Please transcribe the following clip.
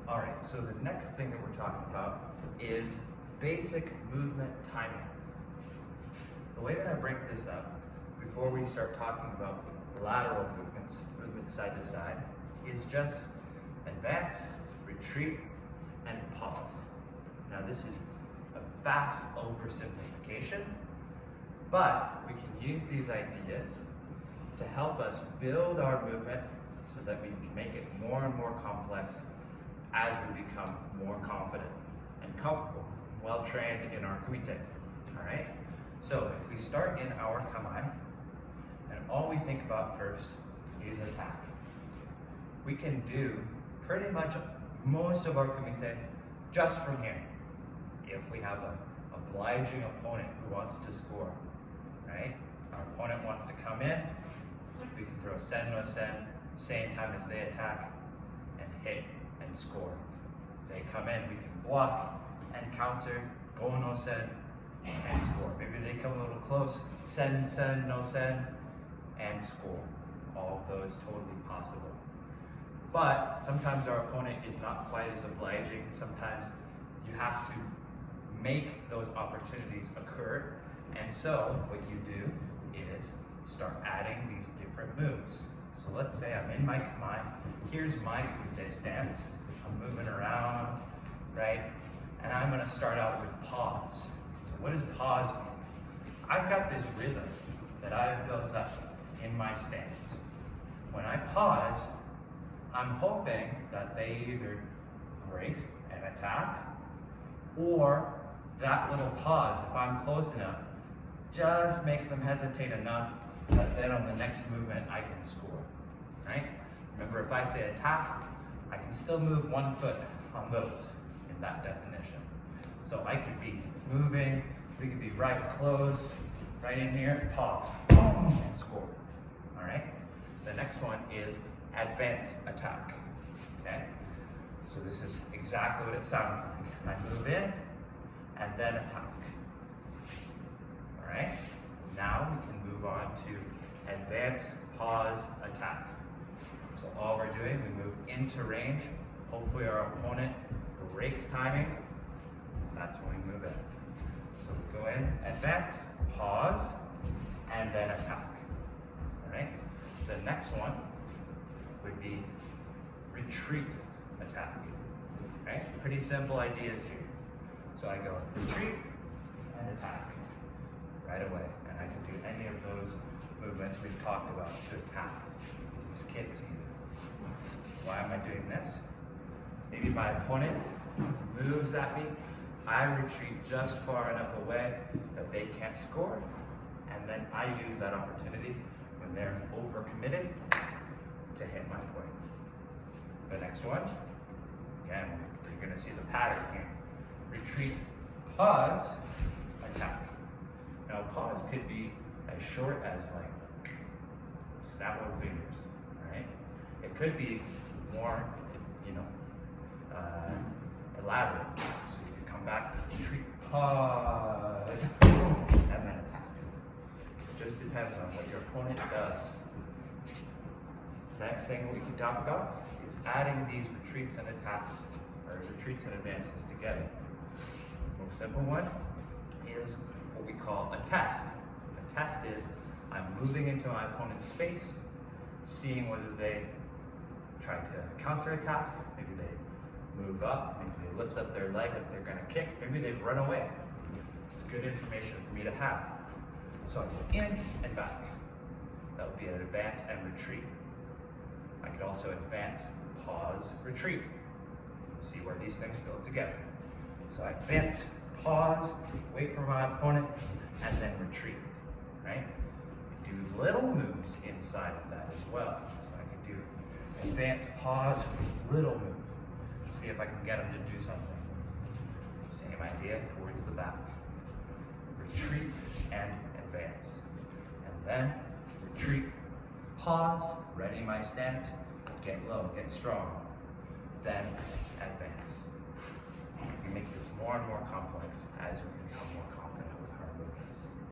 All right, so the next thing that we're talking about is basic movement timing. The way that I break this up before we start talking about lateral movements side to side, is just advance, retreat, and pause. Now this is a vast oversimplification, but we can use these ideas to help us build our movement so that we can make it more and more complex as we become more confident and comfortable, well trained in our kumite. All right? So if we start in our kamae, and all we think about first is attack, we can do pretty much most of our kumite just from here. If we have an obliging opponent who wants to score, right? Our opponent wants to come in, we can throw sen no sen, same time as they attack, and hit and score. They come in, we can block and counter, go no sen, and score. Maybe they come a little close, sen, sen, no sen, and score. All of those totally possible. But sometimes our opponent is not quite as obliging. Sometimes you have to make those opportunities occur. And so what you do is start adding these different moves. So let's say I'm in my kamae. Here's my kumite stance. I'm moving around, right? And I'm gonna start out with pause. So what does pause mean? I've got this rhythm that I've built up in my stance. When I pause, I'm hoping that they either break and attack, or that little pause, if I'm close enough, just makes them hesitate enough that then on the next movement I can score, right? Remember, if I say attack, I can still move one foot on those in that definition. So I could be moving, we could be right close, right in here, pause, boom, and score, all right? The next one is advance attack, okay? So this is exactly what it sounds like. I move in and then attack, all right? Now we can move on to advance, pause, attack. So all we're doing, we move into range. Hopefully our opponent breaks timing. That's when we move in. So we go in, advance, pause, and then attack, all right? The next one would be retreat attack, right? Pretty simple ideas here. So I go retreat and attack right away. And I can do any of those movements we've talked about to attack. Use kicks even. Why am I doing this? Maybe my opponent moves at me. I retreat just far enough away that they can't score. And then I use that opportunity when they're overcommitted to hit my point. The next one, again, you're gonna see the pattern here. Retreat, pause, attack. Now pause could be as short as like snap of fingers, right? It could be more, elaborate. So you can come back, retreat, pause, boom, and then attack. It just depends on what your opponent does. Next thing we can talk about is adding these retreats and attacks, or retreats and advances together. The most simple one is what we call a test. A test is I'm moving into my opponent's space, seeing whether they try to counterattack, maybe they move up, maybe they lift up their leg like they're gonna kick, maybe they run away. It's good information for me to have. So I go in and back. That would be an advance and retreat. I could also advance, pause, retreat. See where these things build together. So I advance, pause, wait for my opponent, and then retreat, right? Do little moves inside of that as well. So I can do advance, pause, little move. See if I can get them to do something. Same idea towards the back. Retreat and advance. And then retreat, pause, ready my stance, get low, get strong, then advance. We make this more and more complex as we become more confident with our movements.